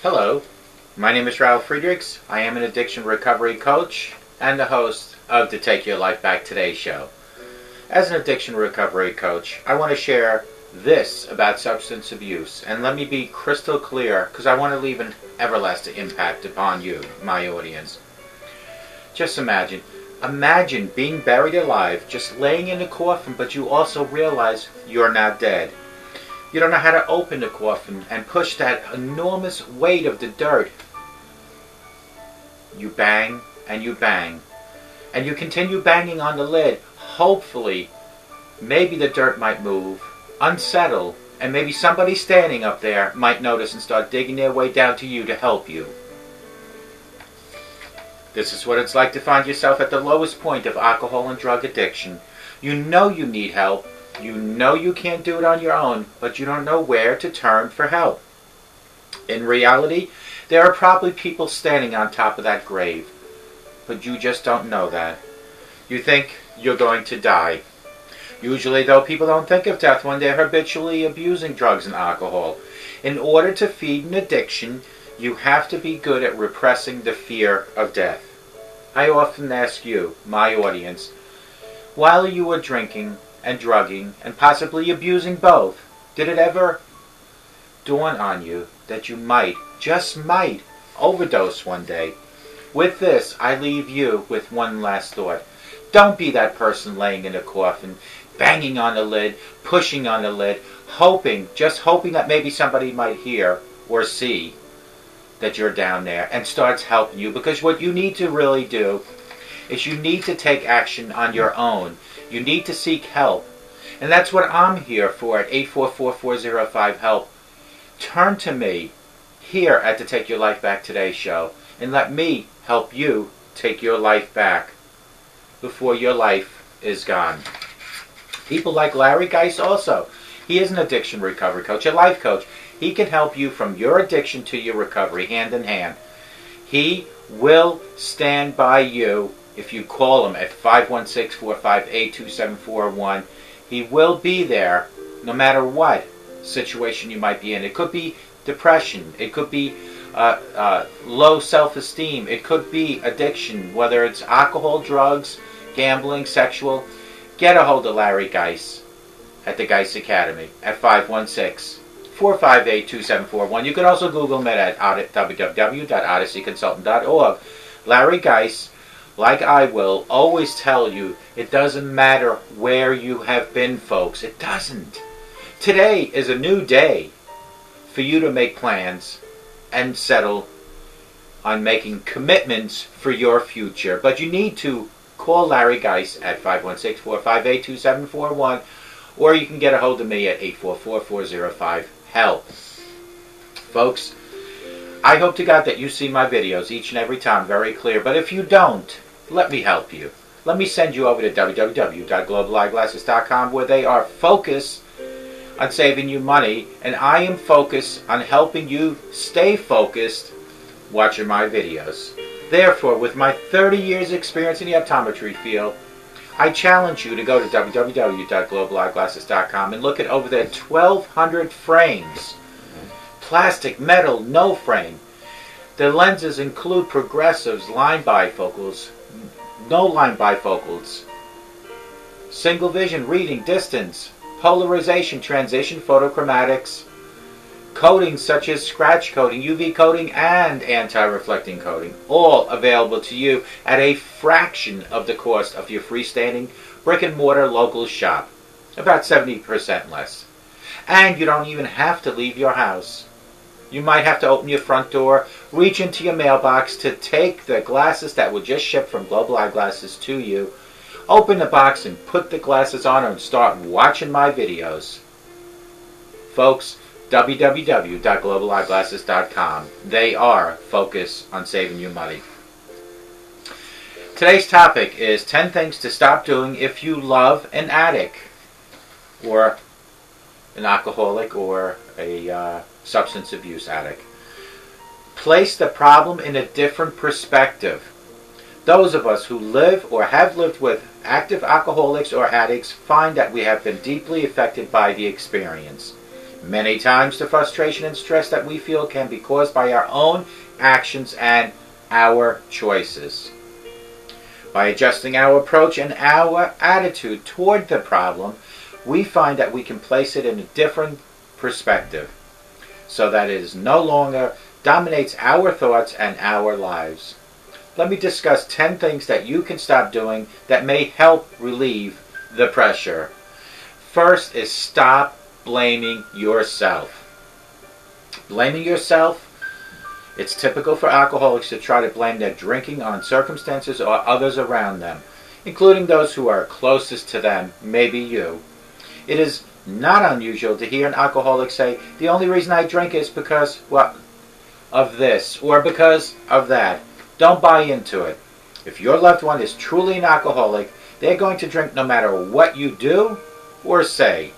Hello, my name is Ralf Friedrichs. I am an addiction recovery coach and the host of the Take Your Life Back Today show. As an addiction recovery coach, I want to share this about substance abuse, and let me be crystal clear because I want to leave an everlasting impact upon you, my audience. Just imagine being buried alive, just laying in a coffin, but you also realize you're not dead. You don't know how to open the coffin and push that enormous weight of the dirt. You bang and you bang. And you continue banging on the lid. Hopefully, maybe the dirt might move, unsettle, and maybe somebody standing up there might notice and start digging their way down to you to help you. This is what it's like to find yourself at the lowest point of alcohol and drug addiction. You know you need help. You know you can't do it on your own, but you don't know where to turn for help. In reality, there are probably people standing on top of that grave, but you just don't know that. You think you're going to die. Usually, though, people don't think of death when they're habitually abusing drugs and alcohol. In order to feed an addiction, you have to be good at repressing the fear of death. I often ask you, my audience, while you were drinking and drugging and possibly abusing both, did it ever dawn on you that you might, just might, overdose one day? With this, I leave you with one last thought. Don't be that person laying in a coffin, banging on the lid, pushing on the lid, just hoping that maybe somebody might hear or see that you're down there and starts helping you. Because what you need to really do is you need to take action on your own. You need to seek help. And that's what I'm here for at 844-405-HELP. Turn to me here at the Take Your Life Back Today show and let me help you take your life back before your life is gone. People like Larry Geis also. He is an addiction recovery coach, a life coach. He can help you from your addiction to your recovery, hand in hand. He will stand by you if you call him at 516-458-2741. He will be there no matter what situation you might be in. It could be depression. It could be low self-esteem. It could be addiction, whether it's alcohol, drugs, gambling, sexual. Get a hold of Larry Geis at the Geis Academy at 516-458-2741. You can also Google him at www.odysseyconsultant.org. Larry Geis, like I will, always tell you, it doesn't matter where you have been, folks. It doesn't. Today is a new day for you to make plans and settle on making commitments for your future. But you need to call Larry Geis at 516-458-2741, or you can get a hold of me at 844-405-HELP. Folks, I hope to God that you see my videos each and every time very clear, but if you don't, let me help you. Let me send you over to www.globaleyeglasses.com, where they are focused on saving you money, and I am focused on helping you stay focused watching my videos. Therefore, with my 30 years experience in the optometry field, I challenge you to go to www.globaleyeglasses.com and look at over there 1,200 frames. Plastic, metal, no frame. The lenses include progressives, line bifocals, no line bifocals, single vision, reading, distance, polarization, transition, photochromatics, coatings such as scratch coating, UV coating, and anti-reflecting coating, all available to you at a fraction of the cost of your freestanding brick and mortar local shop, about 70% less. And you don't even have to leave your house. You might have to open your front door, reach into your mailbox to take the glasses that were just shipped from Global Eyeglasses to you, open the box and put the glasses on and start watching my videos. Folks, www.globaleyeglasses.com. They are focused on saving you money. Today's topic is 10 things to stop doing if you love an addict, or an alcoholic, or a substance abuse addict. Place the problem in a different perspective. Those of us who live or have lived with active alcoholics or addicts find that we have been deeply affected by the experience. Many times the frustration and stress that we feel can be caused by our own actions and our choices. By adjusting our approach and our attitude toward the problem, we find that we can place it in a different perspective, so that it no longer dominates our thoughts and our lives. Let me discuss 10 things that you can stop doing that may help relieve the pressure. First is stop blaming yourself. Blaming yourself, it's typical for alcoholics to try to blame their drinking on circumstances or others around them, including those who are closest to them, maybe you. It is not unusual to hear an alcoholic say, the only reason I drink is because, well, of this or because of that. Don't buy into it. If your loved one is truly an alcoholic, they're going to drink no matter what you do or say.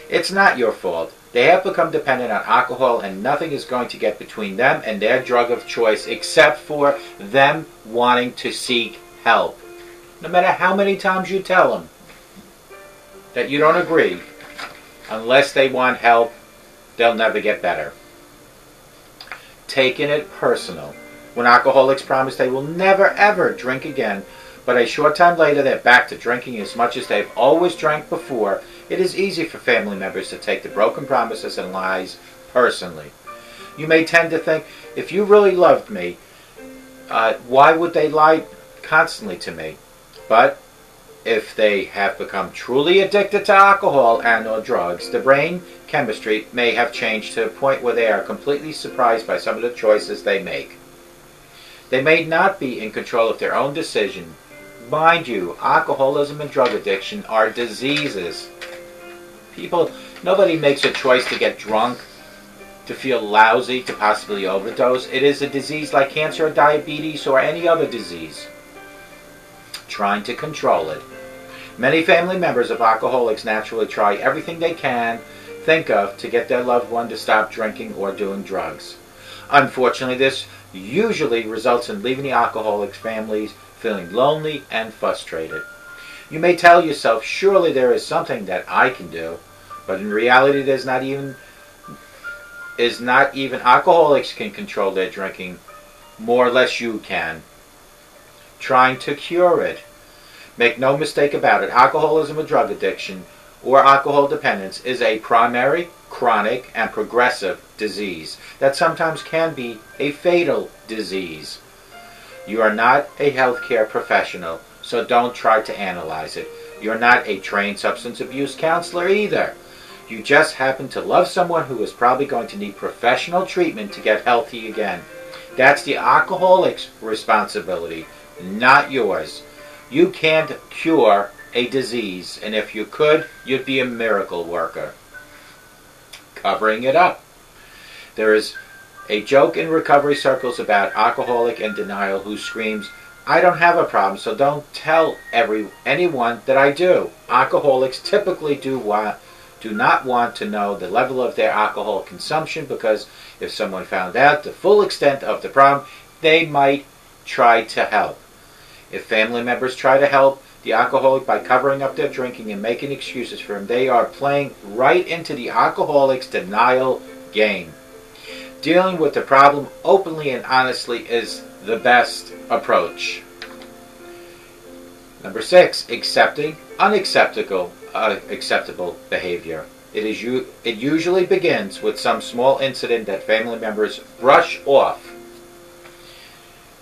It's not your fault. They have become dependent on alcohol, and nothing is going to get between them and their drug of choice except for them wanting to seek help. No matter how many times you tell them that you don't agree, unless they want help, they'll never get better. Taking it personal. When alcoholics promise they will never ever drink again, but a short time later they're back to drinking as much as they've always drank before, it is easy for family members to take the broken promises and lies personally. You may tend to think, if you really loved me, why would they lie constantly to me? But if they have become truly addicted to alcohol and or drugs, the brain chemistry may have changed to a point where they are completely surprised by some of the choices they make. They may not be in control of their own decision. Mind you, alcoholism and drug addiction are diseases. Nobody makes a choice to get drunk, to feel lousy, to possibly overdose. It is a disease like cancer or diabetes or any other disease. Trying to control it. Many family members of alcoholics naturally try everything they can think of to get their loved one to stop drinking or doing drugs. Unfortunately, this usually results in leaving the alcoholic's families feeling lonely and frustrated. You may tell yourself, surely there is something that I can do, but in reality there's not even alcoholics can control their drinking, more or less you can. Trying to cure it. Make no mistake about it, alcoholism or drug addiction or alcohol dependence is a primary, chronic, and progressive disease that sometimes can be a fatal disease. You are not a healthcare professional, so don't try to analyze it. You're not a trained substance abuse counselor either. You just happen to love someone who is probably going to need professional treatment to get healthy again. That's the alcoholic's responsibility, not yours. You can't cure a disease, and if you could, you'd be a miracle worker. Covering it up. There is a joke in recovery circles about alcoholic in denial who screams, I don't have a problem, so don't tell anyone that I do. Alcoholics typically do not want to know the level of their alcohol consumption, because if someone found out the full extent of the problem, they might try to help. If family members try to help the alcoholic by covering up their drinking and making excuses for him, they are playing right into the alcoholic's denial game. Dealing with the problem openly and honestly is the best approach. Number 6, accepting unacceptable behavior. It usually begins with some small incident that family members brush off.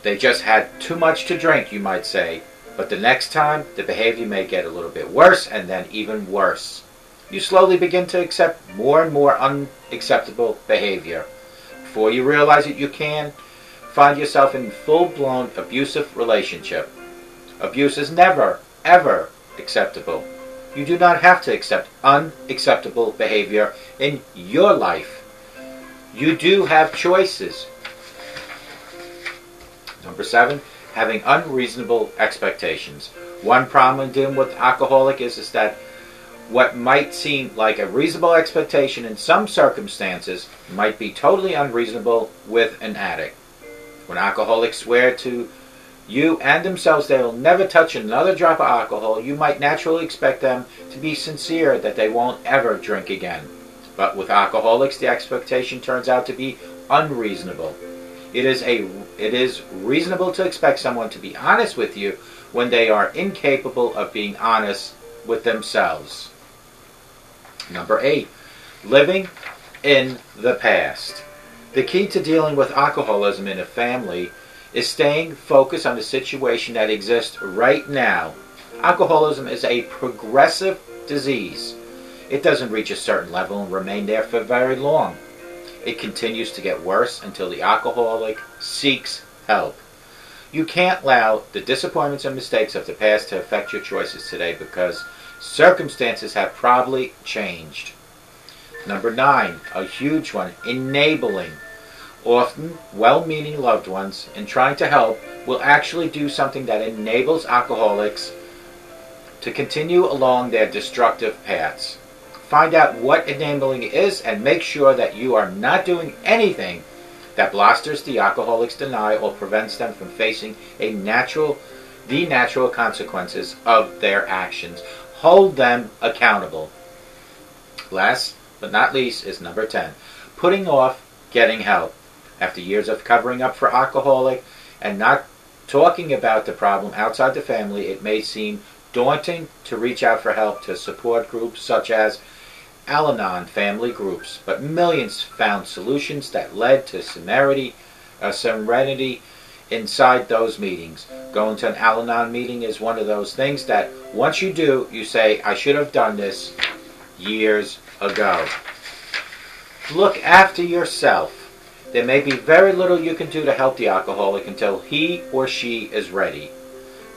They just had too much to drink, you might say, but the next time the behavior may get a little bit worse and then even worse. You slowly begin to accept more and more unacceptable behavior. Before you realize it, you can find yourself in full-blown abusive relationship. Abuse is never, ever acceptable. You do not have to accept unacceptable behavior in your life. You do have choices. Number 7, having unreasonable expectations. One problem in dealing with alcoholic is that what might seem like a reasonable expectation in some circumstances might be totally unreasonable with an addict. When alcoholics swear to you and themselves they will never touch another drop of alcohol, you might naturally expect them to be sincere that they won't ever drink again. But with alcoholics, the expectation turns out to be unreasonable. It is reasonable to expect someone to be honest with you when they are incapable of being honest with themselves. Number 8, living in the past. The key to dealing with alcoholism in a family is staying focused on the situation that exists right now. Alcoholism is a progressive disease. It doesn't reach a certain level and remain there for very long. It continues to get worse until the alcoholic seeks help. You can't allow the disappointments and mistakes of the past to affect your choices today because circumstances have probably changed. Number 9, a huge one, enabling. Often, well-meaning loved ones, in trying to help, will actually do something that enables alcoholics to continue along their destructive paths. Find out what enabling is and make sure that you are not doing anything that blusters the alcoholic's denial or prevents them from facing the natural consequences of their actions. Hold them accountable. Last but not least is number 10, putting off getting help. After years of covering up for alcoholic and not talking about the problem outside the family, it may seem daunting to reach out for help to support groups such as Al-Anon family groups, but millions found solutions that led to serenity inside those meetings. Going to an Al-Anon meeting is one of those things that once you do, you say, I should have done this years ago. Look after yourself. There may be very little you can do to help the alcoholic until he or she is ready.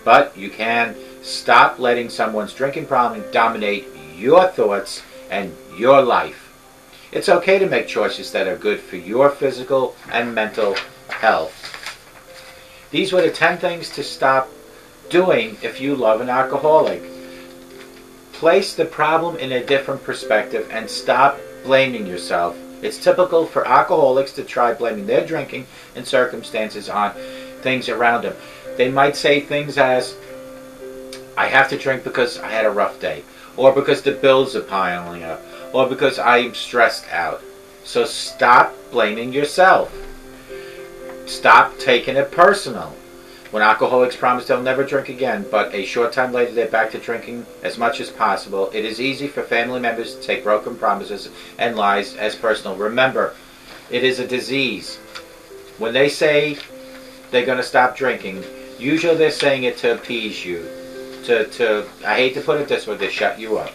But you can stop letting someone's drinking problem dominate your thoughts and your life. It's okay to make choices that are good for your physical and mental health. These were the 10 things to stop doing if you love an alcoholic. Place the problem in a different perspective and stop blaming yourself. It's typical for alcoholics to try blaming their drinking and circumstances on things around them. They might say things as, I have to drink because I had a rough day, or because the bills are piling up, or because I'm stressed out. So stop blaming yourself. Stop taking it personal. When alcoholics promise they'll never drink again, but a short time later they're back to drinking as much as possible, it is easy for family members to take broken promises and lies as personal. Remember, it is a disease. When they say they're going to stop drinking, usually they're saying it to appease you. I hate to put it this way, to shut you up.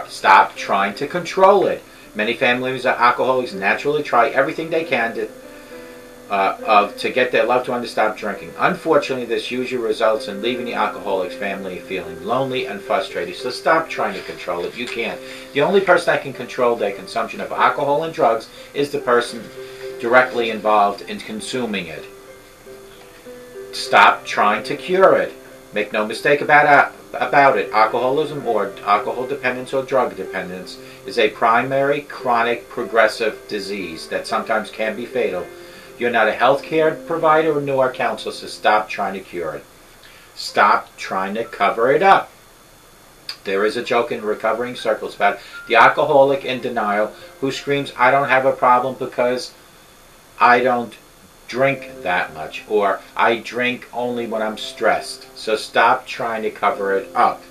Stop trying to control it. Many families of alcoholics naturally try everything they can to get their loved one to stop drinking. Unfortunately, this usually results in leaving the alcoholic's family feeling lonely and frustrated. So stop trying to control it. You can't. The only person that can control their consumption of alcohol and drugs is the person directly involved in consuming it. Stop trying to cure it. Make no mistake about it. Alcoholism or alcohol dependence or drug dependence is a primary, chronic, progressive disease that sometimes can be fatal. You're not a healthcare provider nor a counselor, so stop trying to cure it. Stop trying to cover it up. There is a joke in recovering circles about the alcoholic in denial who screams, I don't have a problem because I don't drink that much, or I drink only when I'm stressed. So stop trying to cover it up.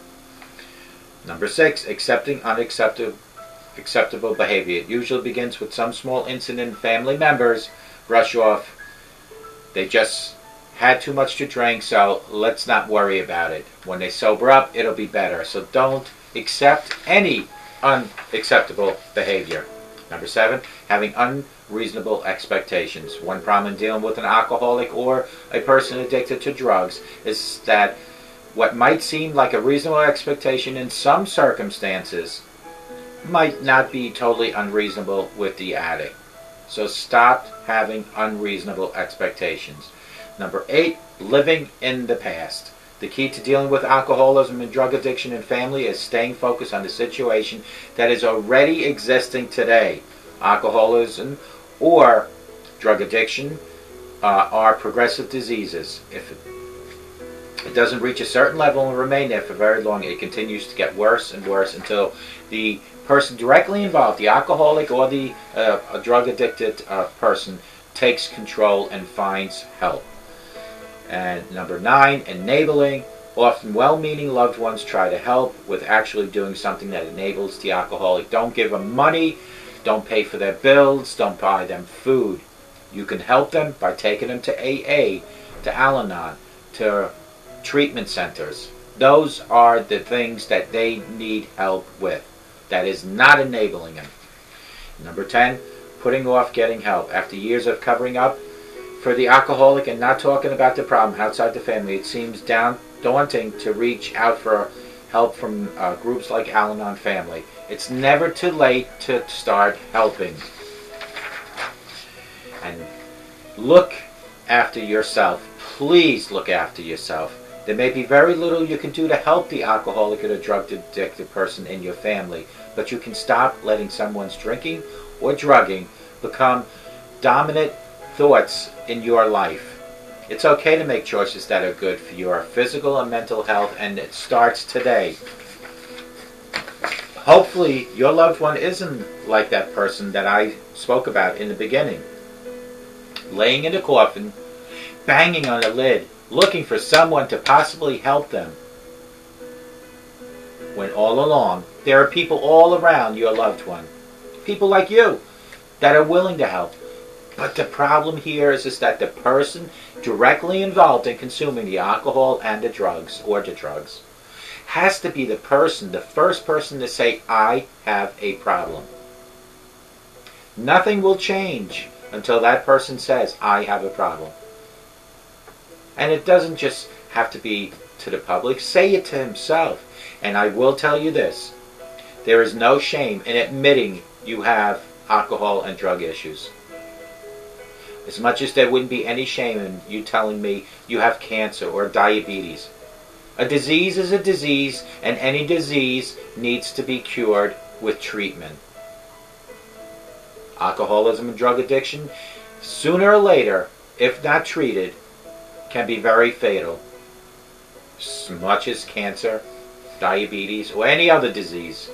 Number 6, accepting unacceptable behavior. It usually begins with some small incident. Family members brush off, they just had too much to drink, so let's not worry about it. When they sober up, it'll be better. So don't accept any unacceptable behavior. Number 7, having unreasonable expectations. One problem in dealing with an alcoholic or a person addicted to drugs is that what might seem like a reasonable expectation in some circumstances might not be totally unreasonable with the addict. So stop having unreasonable expectations. Number 8, living in the past. The key to dealing with alcoholism and drug addiction in family is staying focused on the situation that is already existing today. Alcoholism or drug addiction are progressive diseases. If it doesn't reach a certain level and remain there for very long, it continues to get worse and worse until the person directly involved, the alcoholic or the a drug-addicted person, takes control and finds help. And number 9, enabling. Often well-meaning loved ones try to help with actually doing something that enables the alcoholic. Don't give them money, don't pay for their bills, don't buy them food. You can help them by taking them to AA, to Al-Anon, to treatment centers. Those are the things that they need help with. That is not enabling them. Number 10, putting off getting help. After years of covering up for the alcoholic and not talking about the problem outside the family, it seems daunting to reach out for help from groups like Al-Anon Family. It's never too late to start helping. And look after yourself. Please look after yourself. There may be very little you can do to help the alcoholic or the drug-addicted person in your family, but you can stop letting someone's drinking or drugging become dominant thoughts in your life. It's okay to make choices that are good for your physical and mental health, and it starts today. Hopefully, your loved one isn't like that person that I spoke about in the beginning. Laying in a coffin, banging on a lid, looking for someone to possibly help them. When all along, there are people all around your loved one. People like you that are willing to help. But the problem here is that the person directly involved in consuming the alcohol and the drugs, has to be the first person to say, I have a problem. Nothing will change until that person says, I have a problem. And it doesn't just have to be to the public. Say it to himself. And I will tell you this. There is no shame in admitting you have alcohol and drug issues. As much as there wouldn't be any shame in you telling me you have cancer or diabetes. A disease is a disease, and any disease needs to be cured with treatment. Alcoholism and drug addiction, sooner or later, if not treated, can be very fatal. As much as cancer, diabetes, or any other disease.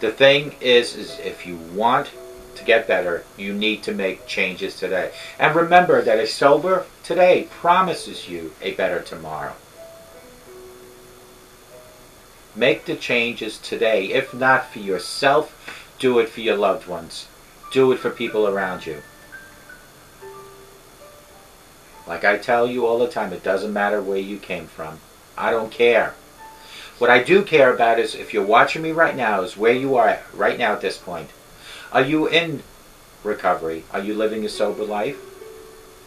The thing is if you want to get better, you need to make changes today. And remember that a sober today promises you a better tomorrow. Make the changes today. If not for yourself, do it for your loved ones. Do it for people around you. Like I tell you all the time, it doesn't matter where you came from. I don't care. What I do care about is, if you're watching me right now, is where you are right now at this point. Are you in recovery? Are you living a sober life?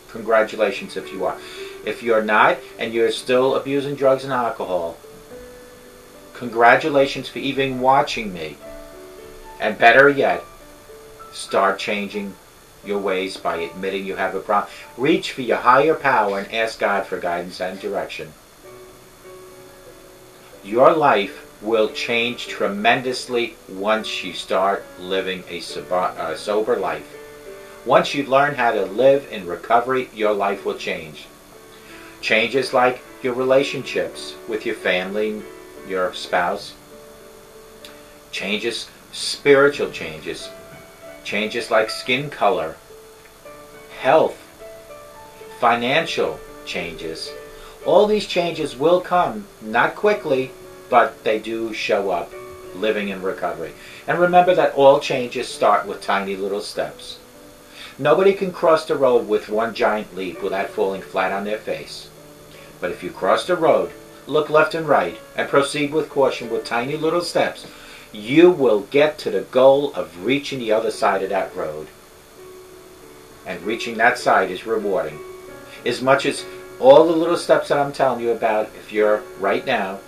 Congratulations if you are. If you're not, and you're still abusing drugs and alcohol, congratulations for even watching me. And better yet, start changing your ways by admitting you have a problem. Reach for your higher power and ask God for guidance and direction. Your life will change tremendously once you start living a sober life. Once you learn how to live in recovery, your life will change. Changes like your relationships with your family, your spouse. Changes, spiritual changes. Changes like skin color, health, financial changes. All these changes will come, not quickly, but they do show up living in recovery. And remember that all changes start with tiny little steps. Nobody can cross the road with one giant leap without falling flat on their face. But if you cross the road, look left and right, and proceed with caution with tiny little steps, you will get to the goal of reaching the other side of that road. And reaching that side is rewarding. As much as all the little steps that I'm telling you about, if you're right now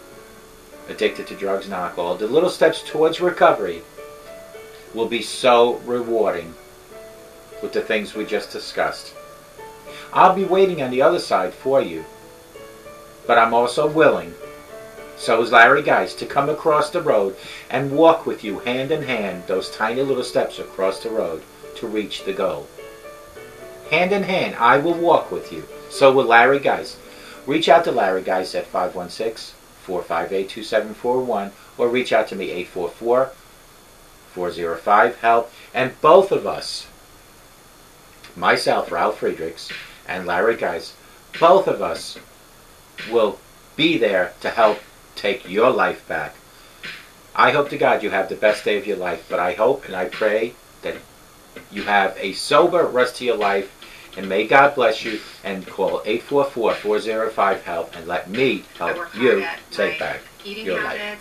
addicted to drugs and alcohol, the little steps towards recovery will be so rewarding with the things we just discussed. I'll be waiting on the other side for you, but I'm also willing, so is Larry Geis, to come across the road and walk with you hand in hand those tiny little steps across the road to reach the goal. Hand in hand, I will walk with you. So will Larry Geis. Reach out to Larry Geis at 516-458-2741 or reach out to me 844 844-405-HELP. And both of us, myself, Ralf Friedrichs, and Larry Geis, both of us will be there to help take your life back. I hope to God you have the best day of your life, but I hope and I pray that you have a sober rest of your life, and may God bless you, and call 844-405-HELP and let me help you take back your life.